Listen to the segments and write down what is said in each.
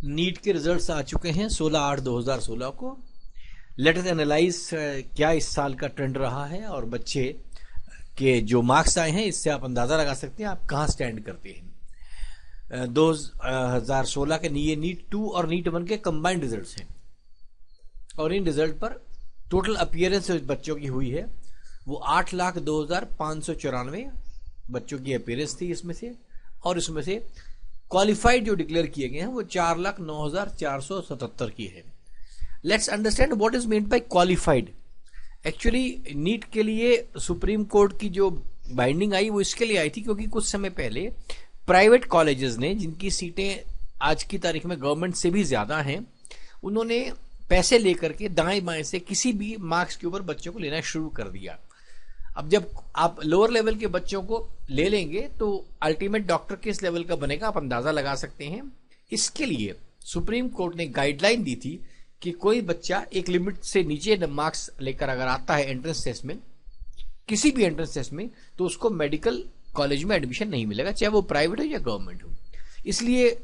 NEET के results आ चुके हैं 16/8/2016 को। लेट अस एनालाइज क्या इस साल का ट्रेंड रहा है और बच्चे के जो मार्क्स आए हैं इससे आप अंदाजा लगा सकते हैं आप कहां स्टैंड करते हैं। 2016 के ये नीट 2 और नीट 1 के कंबाइंड रिजल्ट्स हैं और इन रिजल्ट पर टोटल अपीयरेंस बच्चों की हुई है वो 8,02,594 बच्चों की अपीयरेंस थी इसमें से, और इसमें से क्वालिफाइड जो डिक्लेयर किए गए हैं वो 4,09,477 की है। Let's understand what is meant by qualified. Actually NEET के लिए सुप्रीम कोर्ट की जो बाइंडिंग आई वो इसके लिए आई थी क्योंकि कुछ समय पहले प्राइवेट कॉलेजेस ने, जिनकी सीटें आज की तारीख में गवर्नमेंट से भी ज्यादा हैं, उन्होंने पैसे लेकर के दाएं बाएं से किसी भी मार्क्स के ऊपर बच्चों को लेना शुरू कर दिया। अब जब आप लोअर लेवल के बच्चों को ले लेंगे तो अल्टीमेट डॉक्टर किस लेवल का बनेगा आप अंदाजा लगा सकते हैं। इसके लिए सुप्रीम कोर्ट ने गाइडलाइन दी थी कि कोई बच्चा एक लिमिट से नीचे मार्क्स लेकर अगर आता है एंट्रेंस टेस्ट में, किसी भी एंट्रेंस टेस्ट में, तो उसको मेडिकल कॉलेज में एडमिशन नहीं मिलेगा, चाहे वो प्राइवेट हो या गवर्नमेंट हो। इसलिए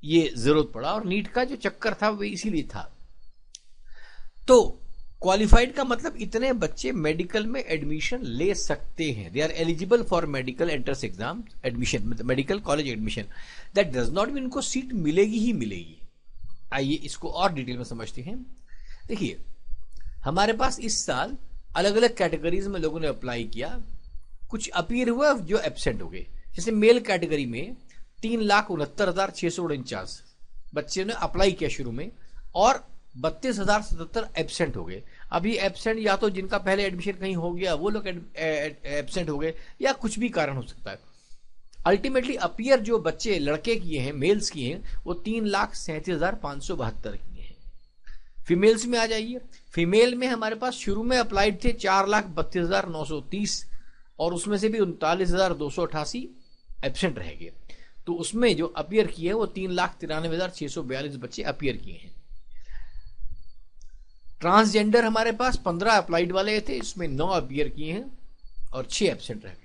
ये जरूरत पड़ा और नीट का जो चक्कर था वो इसीलिए था। तो क्वालिफाइड का मतलब इतने बच्चे मेडिकल में एडमिशन ले सकते हैं, they are eligible for medical entrance exam admission, मतलब medical college admission. That does not mean उनको सीट मिलेगी ही मिलेगी। आइए इसको और डिटेल में समझते हैं। देखिए, हमारे पास इस साल अलग अलग कैटेगरीज में लोगों ने अप्लाई किया, कुछ अपीयर हुआ जो एब्सेंट हो गए। जैसे मेल कैटेगरी में 3,69,649 बच्चे ने अप्लाई किया शुरू में और 32,077 एब्सेंट हो गए। अभी एब्सेंट या तो जिनका पहले एडमिशन कहीं हो गया वो लोग एब्सेंट हो गए या कुछ भी कारण हो सकता है। अल्टीमेटली अपीयर जो बच्चे लड़के किए हैं, मेल्स किए हैं, वो 3,37,572 किए हैं। फीमेल्स में आ जाइए। फीमेल में हमारे पास शुरू में अप्लाइड थे 4,32,930 और उसमें से भी 39,288 एब्सेंट रह गए। तो उसमें जो अपीयर किए हैं वो 3,93,642 बच्चे अपीयर किए हैं। ट्रांसजेंडर हमारे पास 15 अप्लाइड वाले थे, इसमें 9 अपीयर किए हैं और 6 एब्सेंट रह गए।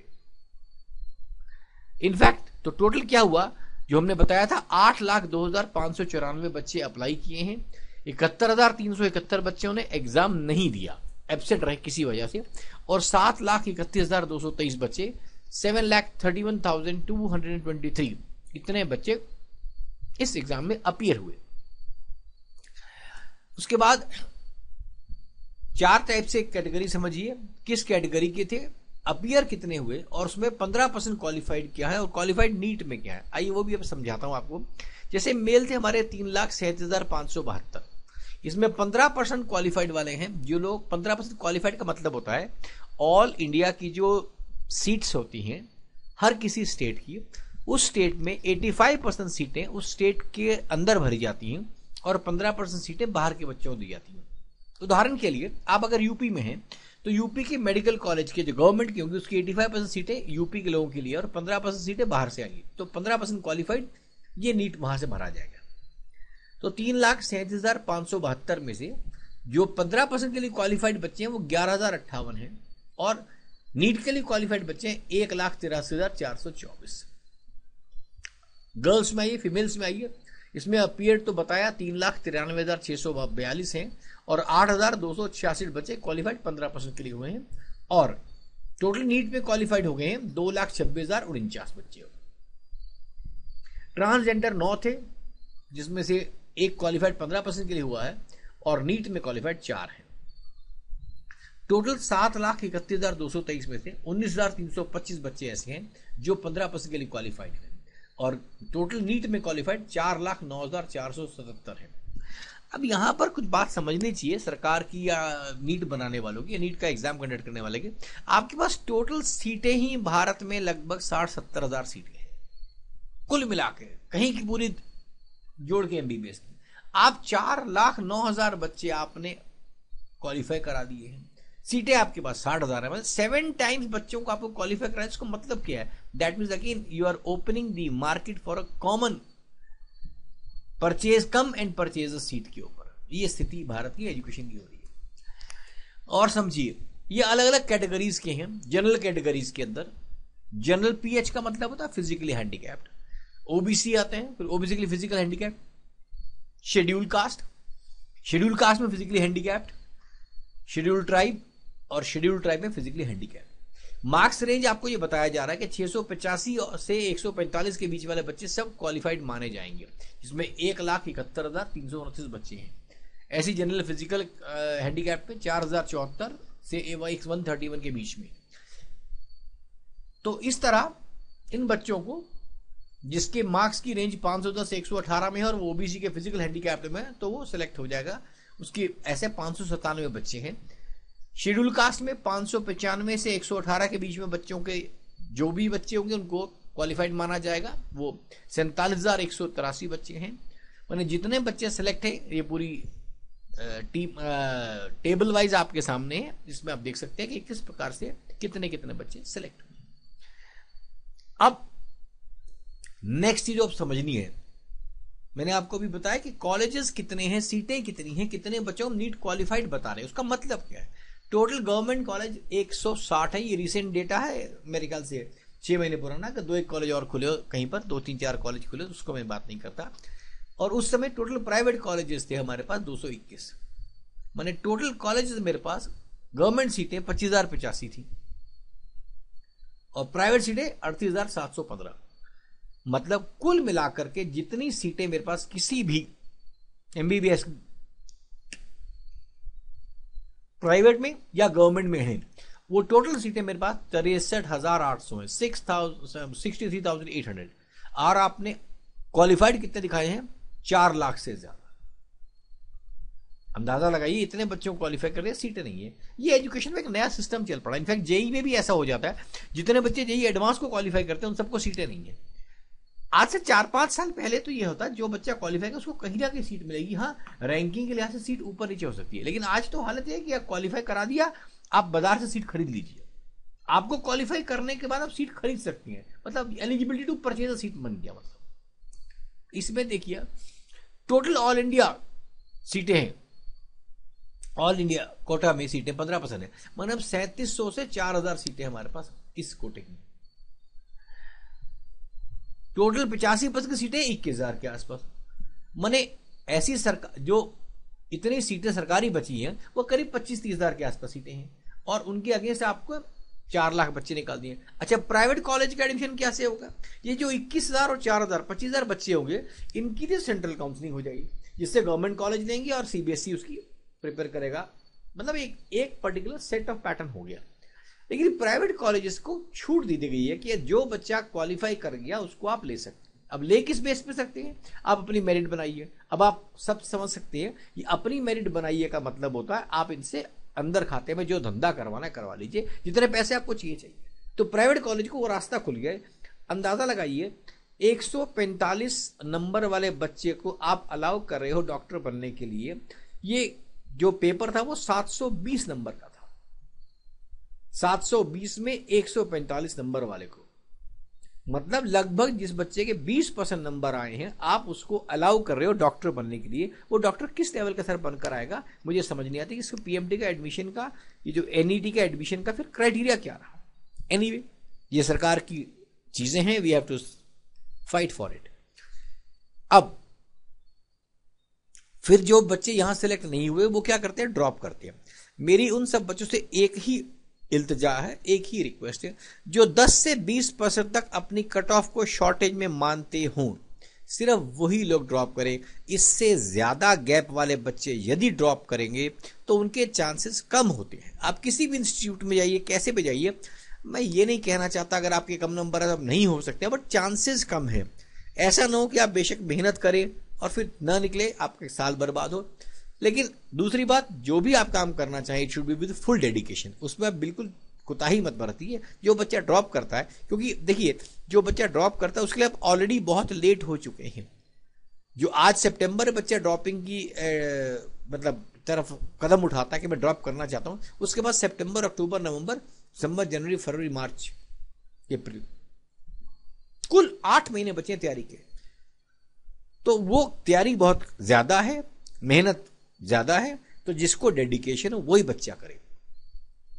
इनफैक्ट तो टोटल क्या हुआ, जो हमने बताया था 8,02,594 बच्चे अप्लाई किए हैं, 71,371 बच्चों ने एग्जाम नहीं दिया, एब्सेंट रहे किसी वजह से, और 7,31,223 बच्चे 7,31,223 इतने बच्चे इस एग्जाम में अपीयर हुए। उसके बाद 4 टाइप से कैटेगरी समझिए, किस कैटेगरी के थे, अपीयर कितने हुए और उसमें 15% क्वालिफाइड क्या है और क्वालिफाइड नीट में क्या है। आइए वो भी अब समझाता हूं आपको। जैसे मेल थे हमारे 3,67,572, इसमें 15% क्वालिफाइड वाले हैं। जो लोग 15% क्वालिफाइड का मतलब होता है ऑल इंडिया की जो सीट्स होती हैं हर किसी स्टेट की, उस स्टेट में 85% सीटें उस स्टेट के अंदर भरी जाती हैं और 15% सीटें बाहर के बच्चों को दी जाती हैं। उदाहरण के लिए आप अगर यूपी में हैं तो यूपी के मेडिकल कॉलेज के जो गवर्नमेंट की होंगी उसकी 85% सीटें यूपी के लोगों के लिए और 15% सीटें बाहर से आएंगी, तो 15% क्वालिफाइड ये नीट वहां से भरा जाएगा। तो 3,37,572 में से जो 15% के लिए क्वालिफाइड बच्चे हैं वो 11,058 हैं और नीट के लिए क्वालिफाइड बच्चे हैं 1,83,424। गर्ल्स में आइए, फीमेल्स में आइए। इसमें अपीयर तो बताया 3,93,642 हैं और 8,266 बच्चे क्वालिफाइड 15% के लिए हुए हैं और टोटल नीट में क्वालिफाइड हो गए हैं 2,26,049 बच्चे। ट्रांसजेंडर 9 थे, जिसमें से एक क्वालिफाइड 15% के लिए हुआ है और नीट में क्वालिफाइड 4 है। टोटल 7,31,223 में से 19,325 बच्चे ऐसे हैं जो 15% के लिए क्वालिफाइड हैं और टोटल नीट में क्वालिफाइड 4,09,477 है। अब यहां पर कुछ बात समझनी चाहिए सरकार की या नीट बनाने वालों की या नीट का एग्जाम कंडक्ट करने वाले की। आपके पास टोटल सीटें ही भारत में लगभग 60-70 हजार सीटें हैं कुल मिला के, कहीं की पूरी जोड़ के एमबीबीएस की। आप 4,09,000 बच्चे आपने क्वालिफाई करा दिए हैं, सीटें आपके पास 60,000 है, मतलब 7 टाइम्स बच्चों को आपको क्वालिफाई कराना। इसका मतलब क्या है, that means again you are opening the market for a common purchase, come and purchase seat के ऊपर। ये स्थिति भारत की एजुकेशन की हो रही है। और समझिए ये अलग अलग कैटेगरीज के हैं। जनरल कैटेगरीज के अंदर जनरल पीएच का मतलब होता है फिजिकली हैंडीकैप्ड, ओबीसी आते हैं, फिर ओबीसी के लिए physical handicap, schedule caste, schedule caste में फिजिकली हैंडीकैप्ड, शेड्यूल ट्राइब और शेड्यूल ट्राइब में फिजिकली हैंडीकैप्ड। मार्क्स रेंज आपको ये बताया जा रहा है कि 685 से 145 के बीच वाले बच्चे सब क्वालिफाइड माने जाएंगे, जिसमें 1,71,329 बच्चे हैं। ऐसी जनरल फिजिकल हैंडीकैप में 4,074 से 131 के बीच में। तो इस तरह इन बच्चों को जिसके मार्क्स की रेंज 510 से 118 में है और वो ओबीसी के फिजिकल हैंडीकैप में है, तो वो सिलेक्ट हो जाएगा। उसकी ऐसे 597 बच्चे हैं। शेड्यूल कास्ट में 595 से 118 के बीच में बच्चों के जो भी बच्चे होंगे उनको क्वालिफाइड माना जाएगा। वो 47,183 बच्चे हैं। माने जितने बच्चे सेलेक्ट हैं ये पूरी टीम टेबल वाइज आपके सामने है, जिसमें आप देख सकते हैं कि किस प्रकार से कितने कितने बच्चे सेलेक्ट हुए। अब नेक्स्ट चीज आप समझनी है, मैंने आपको भी बताया कि कॉलेजेस कितने हैं, सीटें कितनी हैं, कितने बच्चों को नीट क्वालिफाइड बता रहे हैं। उसका मतलब क्या है? टोटल गवर्नमेंट कॉलेज 160 है। ये रिसेंट डेटा है मेरे ख्याल से 6 महीने पुराना, कि 2-1 कॉलेज और खुले कहीं पर, 2-3-4 कॉलेज खुले, उसको मैं बात नहीं करता। और उस समय टोटल प्राइवेट कॉलेजेस थे हमारे पास 221। माने टोटल कॉलेजेस मेरे पास गवर्नमेंट सीटें 25,085 थी और प्राइवेट सीटें 38,715। मतलब कुल मिलाकर के जितनी सीटें मेरे पास किसी भी एमबीबीएस प्राइवेट में या गवर्नमेंट में हैं, वो टोटल सीटें मेरे पास 63,800 है, 63,800। और आपने क्वालिफाइड कितने दिखाए हैं? 4 लाख से ज्यादा। अंदाजा लगाइए, इतने बच्चों को क्वालिफाई कर रहे हैं, सीटें नहीं है। ये एजुकेशन में एक नया सिस्टम चल पड़ा। इनफैक्ट जेई में भी ऐसा हो जाता है, जितने बच्चे जेई एडवांस को क्वालिफाई करते हैं उन सबको सीटें नहीं है। आज से 4-5 साल पहले तो ये होता है जो बच्चा क्वालिफाई कर उसको कहीं ना कहीं सीट मिलेगी। हाँ, रैंकिंग के लिहाज से सीट ऊपर नीचे हो सकती है, लेकिन आज तो हालत है कि आप क्वालिफाई करा दिया, आप बाजार से सीट खरीद लीजिए। आपको क्वालिफाई करने के बाद आप सीट खरीद सकती हैं, मतलब एलिजिबिलिटी टू परचेज सीट बन गया। मतलब इसमें देखिए टोटल ऑल इंडिया सीटें हैं, ऑल इंडिया कोटा में सीटें 15% है। मतलब 3700 से 4,000 सीटें हमारे पास इस कोटे की। टोटल 85% की सीटें 21,000 के आसपास। माने ऐसी सरकार जो इतनी सीटें सरकारी बची हैं वो करीब 25-30,000 के आसपास सीटें हैं, और उनके अगेंस्ट आपको 4 लाख बच्चे निकाल दिए। अच्छा, प्राइवेट कॉलेज का एडमिशन कैसे होगा? ये जो 21,000 और 4,000 25,000 बच्चे होंगे, इनकी भी सेंट्रल काउंसलिंग हो जाएगी, जिससे गवर्नमेंट कॉलेज लेंगे और सीबीएसई उसकी प्रिपेयर करेगा। मतलब एक पर्टिकुलर सेट ऑफ पैटर्न हो गया। लेकिन प्राइवेट कॉलेजेस को छूट दी गई है कि जो बच्चा क्वालिफाई कर गया उसको आप ले सकते हैं। अब ले किस बेस पे सकते हैं? आप अपनी मेरिट बनाइए। अब आप सब समझ सकते हैं कि अपनी मेरिट बनाइए का मतलब होता है आप इनसे अंदर खाते में जो धंधा करवाना है करवा लीजिए, जितने पैसे आपको चाहिए। तो प्राइवेट कॉलेज को वो रास्ता खुल गया। अंदाजा लगाइए, 145 नंबर वाले बच्चे को आप अलाउ कर रहे हो डॉक्टर बनने के लिए। ये जो पेपर था वो 720 नंबर का था। 720 में 145 नंबर वाले को, मतलब लगभग जिस बच्चे के 20% नंबर आए हैं आप उसको अलाउ कर रहे हो डॉक्टर बनने के लिए। वो डॉक्टर किस लेवल का सर बनकर आएगा मुझे समझ नहीं आती। इसको पीएमटी का एडमिशन का, ये जो एनईटी का एडमिशन का फिर क्राइटेरिया क्या रहा? एनीवे, ये सरकार की चीजें हैं, we have to fight for it. अब फिर जो बच्चे यहां सेलेक्ट नहीं हुए वो क्या करते हैं? ड्रॉप करते हैं। मेरी उन सब बच्चों से एक ही इल्तिजा है, एक ही रिक्वेस्ट है, जो 10 से 20% तक अपनी कट ऑफ को शॉर्टेज में मानते हों, सिर्फ वही लोग ड्रॉप करें। इससे ज्यादा गैप वाले बच्चे यदि ड्रॉप करेंगे तो उनके चांसेस कम होते हैं। आप किसी भी इंस्टीट्यूट में जाइए, कैसे भी जाइए, मैं ये नहीं कहना चाहता अगर आपके कम नंबर है तो आप नहीं हो सकते, बट चांसेस कम है। ऐसा ना हो कि आप बेशक मेहनत करें और फिर ना निकले, आपके साल बर्बाद हो। लेकिन दूसरी बात, जो भी आप काम करना चाहें it should be with full dedication. उसमें आप बिल्कुल कोताही मत बरतिए। जो बच्चा ड्रॉप करता है, क्योंकि देखिए जो बच्चा ड्रॉप करता है उसके लिए आप ऑलरेडी बहुत लेट हो चुके हैं। जो आज सितंबर में बच्चा ड्रॉपिंग की मतलब तरफ कदम उठाता है कि मैं ड्रॉप करना चाहता हूं, उसके बाद सितंबर, अक्टूबर, नवंबर, दिसंबर, जनवरी, फरवरी, मार्च, अप्रैल, कुल 8 महीने बचे तैयारी के। तो वो तैयारी बहुत ज्यादा है, मेहनत ज्यादा है, तो जिसको डेडिकेशन हो वही बच्चा करे।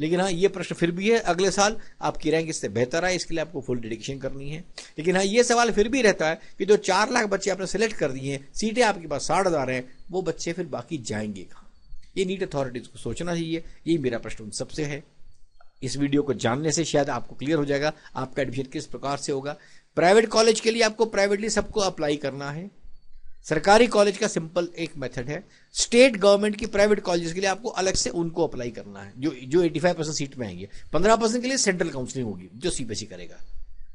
लेकिन हाँ, ये प्रश्न फिर भी है, अगले साल आपकी रैंक इससे बेहतर आए इसके लिए आपको फुल डेडिकेशन करनी है। लेकिन हाँ, ये सवाल फिर भी रहता है कि जो 4 लाख बच्चे आपने सेलेक्ट कर दिए हैं, सीटें आपके पास 60,000 हैं, वो बच्चे फिर बाकी जाएंगे कहाँ? ये नीट अथॉरिटीज को सोचना चाहिए। यही मेरा प्रश्न उन सबसे है। इस वीडियो को जानने से शायद आपको क्लियर हो जाएगा आपका एडमिशन किस प्रकार से होगा। प्राइवेट कॉलेज के लिए आपको प्राइवेटली सबको अप्लाई करना है। सरकारी कॉलेज का सिंपल एक मेथड है। स्टेट गवर्नमेंट की प्राइवेट कॉलेज के लिए आपको अलग से उनको अप्लाई करना है, जो 85% सीट में आएंगे। 15% के लिए सेंट्रल काउंसलिंग होगी जो सीबीएसई करेगा।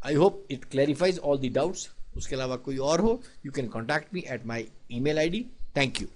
I hope it clarifies all the doubts. उसके अलावा कोई और हो, you can contact me at my email ID। Thank you.